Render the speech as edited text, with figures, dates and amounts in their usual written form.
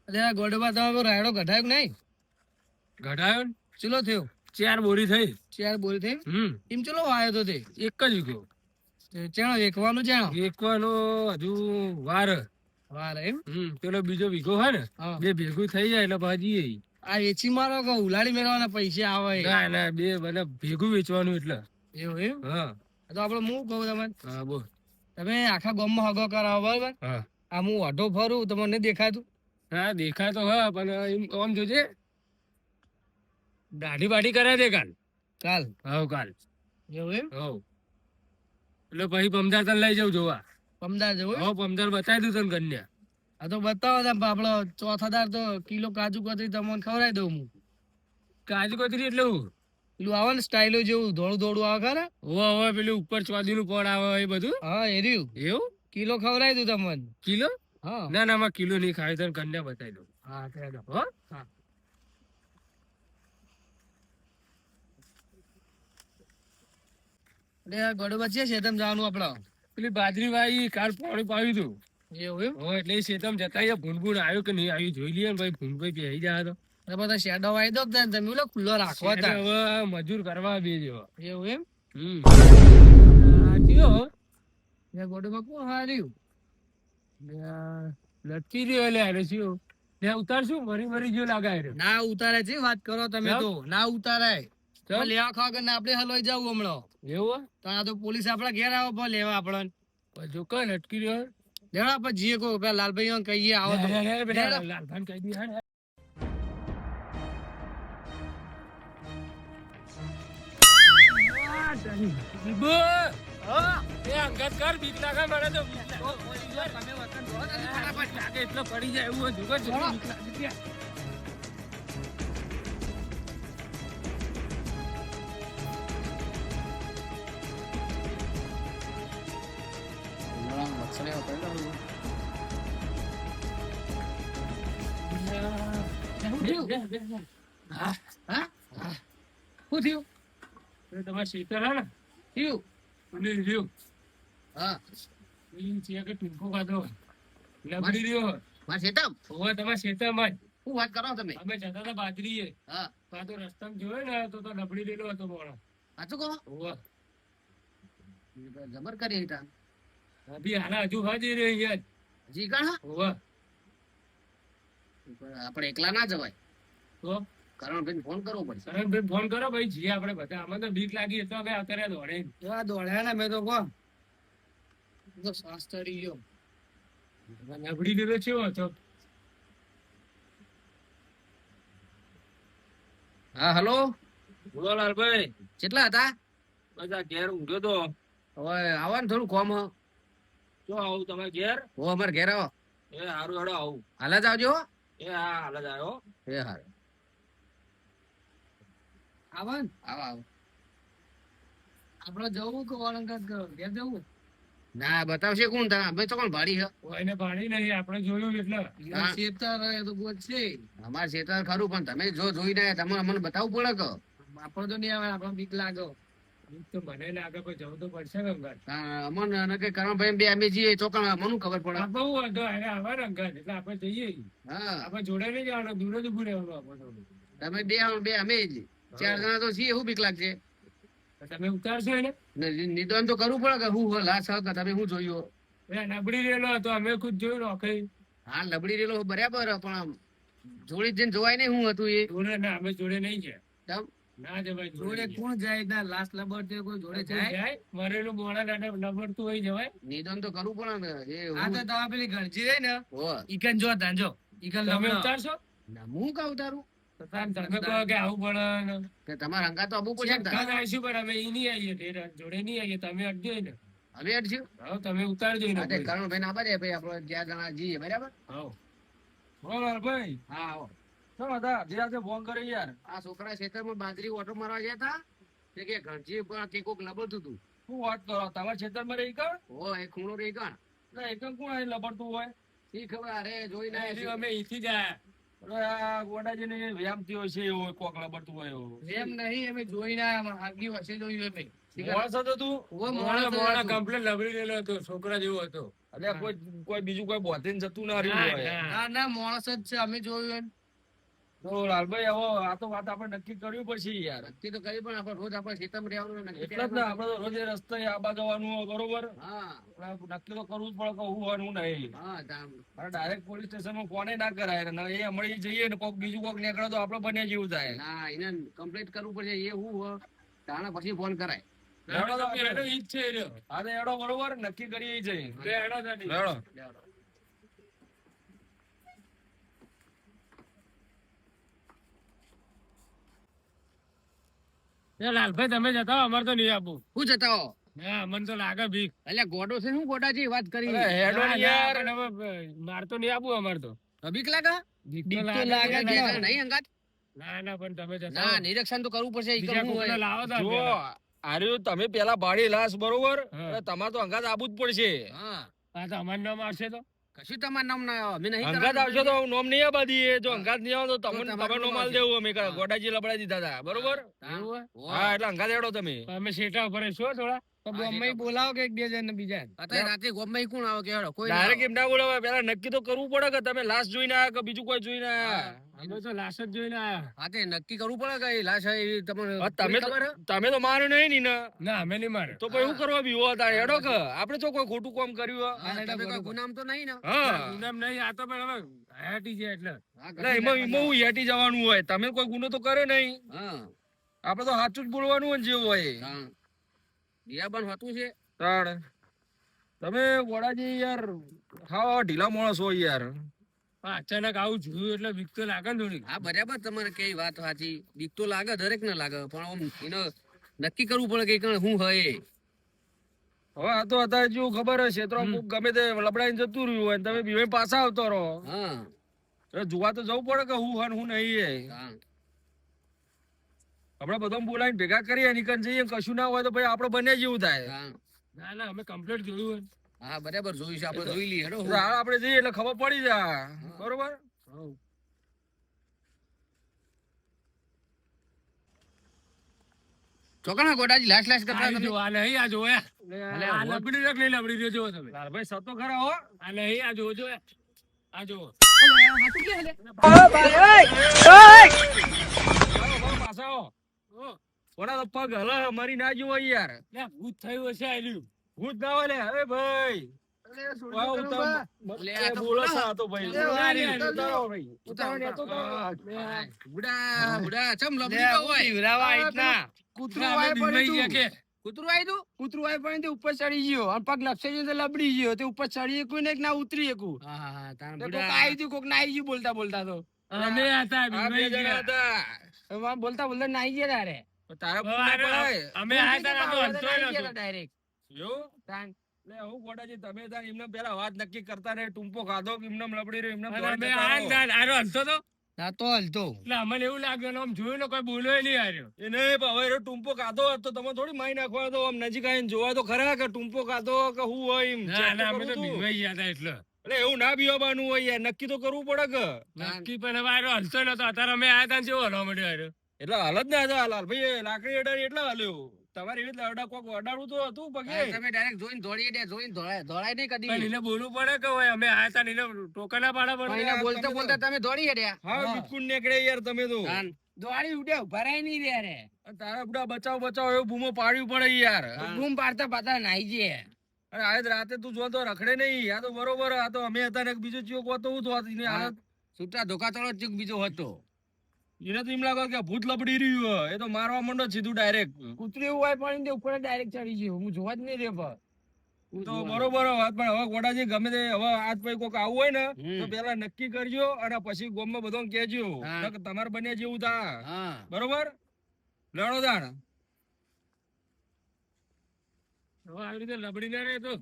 અરે ગોડબા તમે રાયડો કઢાયો કે નહીં? ઘટાયો ને ચલો થયો 4 બોરી થઈ. ચાર બોરી થઈ એમ ચલો આવ્યો તો તે એક જ વીઘો ચેણો વેકવાનું ચેણો વેકવાનો હજુ વાર. વાર એમ પેલો બીજો વીઘો હોય ને હા. બે ભેગું થઈ જાય એટલે ભાજી આ વેચી મારો કે ઉલાડી મેળવવાના પૈસા આવે ના ના બે મને ભેગું વેચવાનું એટલે. એવું એમ હા તો આપડે હું કહું તમને હા બોલ. તમે આખા ગામમાં હગો કરાવો બરાબર હા આ હું ઓઢો ફરું તમને નહીં દેખાતું હા દેખાય તો હા પણ એમ આમ જોજે દાઢી બાઢી કરાય દે કાલ. કાલ હવ કાલ એવું એમ હવ એટલે પછી પમદાર તને લઈ જાઉં જોવા. પમદાર જવું એમ? હવ પમદાર બતાવી દઉં તને કન્યા. આ તો બતાવો તમે આપડો ચોથા દાર તો કિલો કાજુ કતરી તમને ખવડાવી દઉં હું કાજુ કતરી એટલે હું પેલું આવે ને સ્ટાઇલો જેવું ધોળું ધોળું આવે ખરા હવે પેલું ઉપર ચોદીનું પડ આવે એ બધું હા એ રહ્યું એવું કિલો ખવડાવી દઉં તમને કિલો. હા ના ના માં કિલો નહીં ખાય તને કન્યા બતાવી દઉં. હા કહી દો હો હા એટલે ગોડો છે શેતમ જવાનું આપડે પેલી બાજરી વાળી કાલ પાણી પાવ્યું હતું. એવું એમ હો એટલે એ શેતમ જતા રહ્યા ભૂંડ આવ્યું કે નહીં આવ્યું જોઈ લઈએ ને ભાઈ ભૂંડ બેસી જાય તો એટલે બધા શેડો વાઈ દો ને તમે ઓલો ખુલ્લો રાખવા એટલે તા હવે મજૂર કરવા બે જેવા. એવું એમ આ થયો એ ગોડો માં કોણ હાર્યું લટકી રહ્યો એટલે હારે શું ને ઉતારશું મરી મરી જેવું લાગાય રહ્યો. ના ઉતારે છે વાત કરો તમે કેમ? તો ના ઉતારાય કેમ? લેવા ખાવા કે આપણે હલવાઈ જવું હમણાં એવું તો આ તો પોલીસ આપડા ઘેર આવો પણ લેવા આપણને હોય જો કઈ લટકી રહ્યો. લેવા આપણે જીએ કો પેલા લાલભાઈ કહીએ આવો તો લેડો. લાલભાન કહી દી હા. અંગત કર બીક લાગે મને તો બીક લાગે એટલે પડી જાય એવું હતું બીક લાગે. હા શું થયું તમારે શીતળ હે ને થયું અને રહ્યું હા એ છે કે ટૂંકો ખાધો લબડી રહ્યો માર શેતમ હવે તમારા ખેતરમાં શું વાત કરો તમે અમે જતા હતા બાજરીએ હા તો તો રસ્તામાં જોયો ને તો લબડી રહેલો હતો મોણો. સાચું કહો હોવે જબર કરી તા અભી હાલા હજુ હાજી રહ્યો અહીંયા જી કણ હોવે આપણે એકલા ના જવાય તો કરણભાઈ ફોન કરવો પડશે શરણભાઈ ફોન કરો ભાઈ જીએ આપણે બધા આમાં તો બીક લાગી તો અમે અત્યારે દોડે એવા દોડ્યા ને મેં તો કહો તો શ્વાસ ચડી ગયો લબડી રહેલો છે હતો. હા હલો બોલો લાલભાઈ કેટલા હતા બધા ઘેર ઊંઘ્યો તો હવે આવો ને થોડું કોમ શું આવું તમારે ઘેર હો અમારે ઘેર આવો એ સારું હેડો આવું હાલ જ આવજો એ હા હાલ જ આવ્યો. એ હાર આવો ને આવો આવો આપડે જવું કે ઓળંગત ઘેર જવું ના બતાવશે કોણ તમે અમે તો કોણ ભાડી છે એને પાણી નહીં આપણે જોયું એટલે શેતર તો ગોત છે અમાર શેતર ખરું પણ તમે જો જોઈને તમારે અમને બતાવવું પડે કે આપણે તો નહીં આવે આપણે બીક લાગે બીક તો મને લાગે પણ જવું તો પડશે ને અંગાત. અમને કઈ કરણભાઈ બે અમે જઈએ ચોકણ મને ખબર પડે બહુ વાંધો એને આવે ને અંગાત એટલે આપણે જઈએ હા આપણે જોડે નહીં જવાનું દૂર જ ઉભું રહેવાનું આપણે થોડું. તમે બે અમે જ 4 જણા તો છીએ એવું બીક લાગશે તો તમે ઉતારશો એને નિદાન તો કરવું પડે કે હું લાશ કે તમે શું જોયું એ નબળી રહેલો હતો અમે ખુદ જોયું નોખઈ હા લબડી રેલો બરાબર પણ જોડી જઈને જોવાય નહીં હું હતું એ જોડે ના અમે જોડે નહીં છે તમ ના જવાય જોડે કોણ જાય ના લાશ લબડતે કોઈ જોડે જાય મરેલું મોડા નબળતું હોય જવાય. નિદાન તો કરવું પડે ને એ આ તો તમે પેલી ગણજી રહી ને હો ઈકન જો તાંજો ઈકન તમે લમણો. ઉતારશો ના હું કહું તારું તો તમે કહો કે આવું પડે ને. કે તમારા અંગા તો આબુ પડશે ને તારે. કાલ આવીશું પણ અમે ઈ નહીં આવીએ તે જોડે નહીં આવીએ તમે અડજો ને. હવે અડશું હા તમે ઉતારજો ને હા તે કરણભાઈ ના બરે ભાઈ આપણે 4 જણા જઈએ બરાબર હા બોલો ભાઈ હા આવો શું હતા ધીરાજે ફોન કર્યો યાર. આ છોકરા ખેતરમાં બાજરી ઓટો મારવા ગયા હતા તે કે ઘરજી પર કે કોક લબડતું હતું શું વાત કરો તમારા ખેતરમાં રહી કર હો એ ખૂણો રહી ગણ એકમ કોણ અહીં લબડતું હોય. શી ખબર અરે જોઈ ના એરી અમે અહીંથી જાય ગોડાજીને વ્યાયામ થયો છે એવો કોક લબડતું હોય એવો. એમ નહીં અમે જોઈને આગી વર્ષે જોયું અમે મોણસ હતો તું ઓ મોણસ મોણા હતો. કમ્પ્લેટ લબડી રહેલો હતો છોકરા જેવો હતો. અલ્યા કોઈ બીજું કોઈ બોધીને જતું ના રહ્યું હોય. ના ના માણસ જ છે અમે જોયું એમ. તો લાલભાઈ હવે આ તો વાત આપણે નક્કી કરવી પડશે યાર. નક્કી તો કરી પણ આપણે રોજ આપણે ખેતરમાં રહેવાનું ને, નક્કી એટલે જ ને આપણે તો રોજ એ રસ્તે આબા જવાનું હોય, બરોબર. હા આપણે નક્કી તો કરવું જ પડે કે હું હોય ને હું નહીં. હા તામ. અને ડાયરેક્ટ પોલીસ સ્ટેશનમાં ફોને ના કરાય ને એ મળી જઈએ ને કોક બીજું કોક નીકળે તો આપણે બને જેવું થાય. ના એને કમ્પ્લીટ કરવું પડશે એ હું તાણે પછી ફોન કરાય. લેવડો તો આપણે ઈ જ છે એ રહ્યો. હા તો એડો બરોબર નક્કી કરીએ ઈ જઈએ. લેવડો. લાલભાઈ તમે જતા અમારે તો નહીં આપવું. હું જતા હો મને તો લાગે ભીખ. એટલે ગોડો છે શું ગોડા જેવી વાત કરી અરે હેડો ને યાર. માર તો નહીં આપવું અમારે તો. બીક લાગે ભીખ બીક તો તો લાગે લાગે જ કે નહીં અંગાત? ના ના પણ તમે જતા ના હો. નિરીક્ષણ તો કરવું પડશે ઈ બીજા કરવું કોકને હોય. લાવો તો જો પેલા. આર્યું તમે પેલા ભાડી લાશ બરોબર હા. એટલે તમારે તો અંગાત આબુ જ પડશે. હા આ તો અમારું નામ આવશે તો. કશું તમારું નામ ના આવે. અમે નહીં અંગાત કરવાનું. આવશો તો નોમ નહીં આબા દઈએ. જો અંગાત નહીં આવો તો તમને તમારું તમે નોમ નોમાલ આવશે. દેવું અમે હા. ગોડાજી લબડાઈ દીધા હતા બરોબર. તામ. એવું ઓહ. હા એટલે અંગાત એડો તમે. અમે શેઠા ઉપર છો થોડા. તો હા, અમે શેઠા. બોલાવો કે એક બે જણ બીજા. અત્યારે રાતે ગોમમાં ઈ કોણ આવે કે હેડો? કોઈ ના ડાયરેક્ટ આવે. એમ ના બોલાવે પેલા નક્કી તો કરવું પડે કે તમે લાશ જોઈને આયા કે બીજું કોઈ જોઈને આયા. અમે તો લાશ જ જોઈને આયા. હા તે નક્કી કરવું પડે કે ઈ લાશ છે એ તમને હવે તમે તો ખબર હે? તમે તો માર્યો નહીં ની ને ના અમે નહીં મારે. તો પછી શું કરવા બીવો હતા હેડો કે આપણે તો કોઈ ખોટું કામ કર્યું હોય? હા, તમે કોઈ ગુનામ તો નહીં ને? હા ગુનામ નહીં આ તો પણ હવે હયાતી છે એટલે. હા, એટલે એમાં હું હેટી જવાનું હોય તમે કોઈ ગુનો તો કર્યો નહીં. હા આપણે તો સાચું જ બોલવાનું હોય ને જેવું હોય. હા. દિયાબન હોતું છે. તાણ તમે વડાજી યાર ખાવા ઢીલા માણસ હોય યાર. અચાનક આવું જોયું એટલે બીક તો લાગે ને થોડી. હા બરાબર તમારે કઈ વાત સાચી. બીક તો લાગે દરેક ને લાગે પણ આમ એને નક્કી કરવું પડે કે કણ શું હોય એ. હવે આ તો અત્યારે જેવું ખબર હશે તો ગમે તે લબડાઈને જતું રહ્યું હોય ને તમે બીવે પાછા આવતો રહો. હા એટલે જોવા તો જવું પડે કે હું હન હું નહીં એ. હા આપણે બધા બોલાવીને ભેગા કરીએ નીકળ જઈએ કશું ના હોય તો ભાઈ આપણે બને જેવું થાય. હા ના ના અમે કમ્પ્લીટ જોયું હોય. હા બરાબર જોઈશું આપણે જોઈ લઈએ હેડો. એટલે હાલ આપણે જઈએ એટલે ખબર પડી જાય બરોબર. ચોકના ગોડાજી લાશ લાશ કરતા આ તમે. જો આ નહીં આ જોયા. એટલે આ લબડી રખ નહીં લબડી રહ્યો જો તમે. લાલભાઈ સતો ખરા હો. આ નહીં આ જોજો આ જો. પાછા આવો. ઓલા તો પગ હલે મરી ના જેવો યાર. લે ભૂત થયું હશે આલ્યું. ભૂત ના હોય લે અરે ભાઈ. વાહ, લે, એ આ તો બોલો બોલો. સા તો ભાઈ. લે, ઉતારી, ઉતારો ભાઈ. ઉતારો, ઉતારો ને તો ઉતારો. કરો. બુડા બુડા ચમ લે, લબડી ગયો હોય. પીવડાવા આઈટના. કૂતરું અમે વાય બીવાઈ પડ્યું ગયા તું. કે. કૂતરું આયુ તું? કૂતરું વાય પડ્યું તે ઉપર ચડી ગયો અને પગ લપસી ગયો તો લબડી ગયો તે ઉપર ચડી એકું ને એક ના ઉતરી એકું હા હા હા તારા તે કોક બુડા. આઈ ગયું કોક ના આઈ ગયું બોલતા બોલતા તો અમે હતા આ બે બીવાઈ જણા ગયા. હતા. હવે બોલતા બોલતા નાઈ ગયા તારે તો તારા ભૂત ના પડાય. અમે આયા હતા તો હલતો ય નતો. ડાયરેક્ટ એવું? લે હું ગોડાજી તમે તાર એમને પેલા વાત નક્કી કરતા રહે ટૂંપો ખાધો કે એમને લબડી રહ્યો એમને અને દોડી અમે જતા રહો. આયા ને આરો હલતો તો. ના તો હલતો એટલે અમને એવું લાગ્યું ને આમ જોયું ને કોઈ બોલ્યો નહીં હાર્યો. એ નહીં પણ હવે એનો ટૂંપો ખાધો હોત તો તમે થોડી મારી નાખવા તો આમ નજીક આવીને જોવા તો ખરા કે ટૂંપો ખાધો કે હું હોય એમ ના check ના તો અમે કરવું તો તું. બીવાઈ ગયા હતા એટલે. એટલે એવું ના બીવાનું હોય યાર નક્કી તો કરવું પડે કે. નક્કી પણ હવે આરો હલતો નતો અત્યારે અમે આયા હતા ને જેવો હલવા માંડ્યો હાર્યો. એટલે હાલ જ ના હતા લાલ ભાઈ લાકડી અડાડી એટલે હાલ્યો તમારી એવી રીતે કોક અડાડવું તો હતું પગે. હા, તમે ડાયરેક્ટ જોઈને દોડી દે જોઈને દોડાય નહીં પણ કદી. એને બોલવું પડે કે હોય અમે આયા હતા ને એને ટોકા ના પાડવા પણ પડે. એને બોલતા બોલતા તમે દોડી હેડ્યા. હા બિલકુલ નીકળે યાર તમે તો. તાન. દોડી ઉડ્યા ભરાય નહીં રે રે તારા બુડા બચાવ બચાવ એવું બૂમો પાડવી પડે યાર. હા. બૂમ પાડતા પાડતા નાઈ ગયા અને આજ રાતે તું જો તો રખડે નહીં આ તો બરોબર આ તો અમે હતા ને બીજો ચિયો કોતો હું તો એને હા. હાલત છૂટા ધોકા તળો ચૂક બીજો હતો. એને તો એમ લાગે કે ભૂત લબડી રહ્યું હોય. એ તો મારવા માંડો જ સીધું ડાયરેક્ટ. કૂતરું એવું વાય પડ્યું તે ઉપર ડાયરેક્ટ ચડી ગયો હું જોવા જ નહીં રે પણ તો બરોબર વાત પણ હવે ગોડાજી ગમે તે હવે આજ પછી કોક આવું હોય ને હમ. તો પેલા નક્કી કરજો અને પછી ગોમમાં બધો કહેજો હા. નકર તમારે બને જેવું થા હા બરોબર લડો દાણ. હવે આવી રીતે લબડી ના રહે તો